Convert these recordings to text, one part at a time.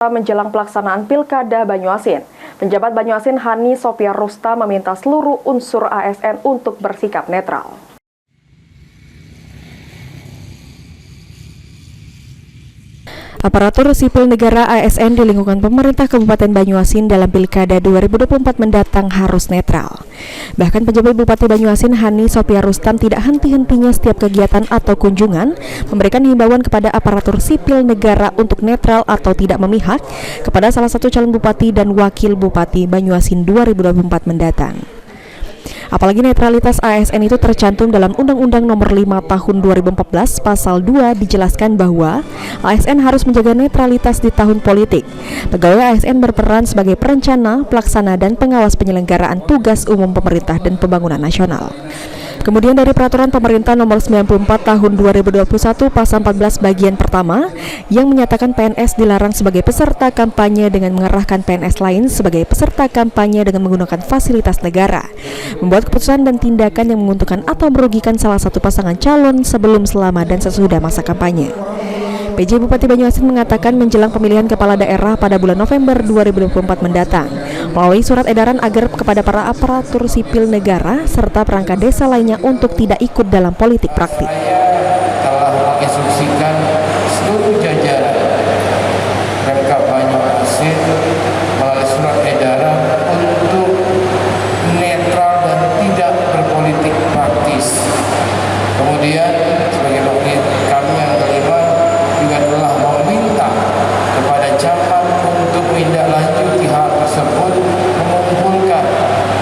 Menjelang pelaksanaan Pilkada Banyuasin, penjabat Banyuasin Hani Sophia Rusta meminta seluruh unsur ASN untuk bersikap netral. Aparatur sipil negara ASN di lingkungan pemerintah Kabupaten Banyuasin dalam Pilkada 2024 mendatang harus netral. Bahkan penjabat Bupati Banyuasin Hani Sophia Rustam tidak henti-hentinya setiap kegiatan atau kunjungan memberikan himbauan kepada aparatur sipil negara untuk netral atau tidak memihak kepada salah satu calon bupati dan wakil bupati Banyuasin 2024 mendatang. Apalagi netralitas ASN itu tercantum dalam Undang-Undang Nomor 5 Tahun 2014 Pasal 2 dijelaskan bahwa ASN harus menjaga netralitas di tahun politik. Pegawai ASN berperan sebagai perencana, pelaksana, dan pengawas penyelenggaraan tugas umum pemerintah dan pembangunan nasional. Kemudian dari Peraturan Pemerintah Nomor 94 Tahun 2021 Pasal 14 Bagian Pertama yang menyatakan PNS dilarang sebagai peserta kampanye dengan mengerahkan PNS lain sebagai peserta kampanye dengan menggunakan fasilitas negara, membuat keputusan dan tindakan yang menguntungkan atau merugikan salah satu pasangan calon sebelum, selama, dan sesudah masa kampanye. PJ Bupati Banyuasin mengatakan menjelang pemilihan kepala daerah pada bulan November 2024 mendatang, melalui surat edaran agar kepada para aparatur sipil negara serta perangkat desa lainnya untuk tidak ikut dalam politik praktik. Telah menginstruksikan seluruh jajaran Pemkab Banyuasin melalui surat edaran untuk netral dan tidak berpolitik praktis. Kemudian sebagai wakil kami yang kelima juga telah meminta kepada camat untuk menindaklanjuti hal tersebut, mengumpulkan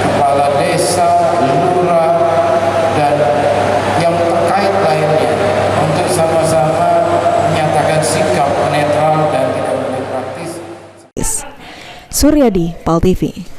kepala desa, lurah, dan yang terkait lainnya untuk sama-sama menyatakan sikap netral dan tidak berpolitik praktis. Suryadi, PAL TV.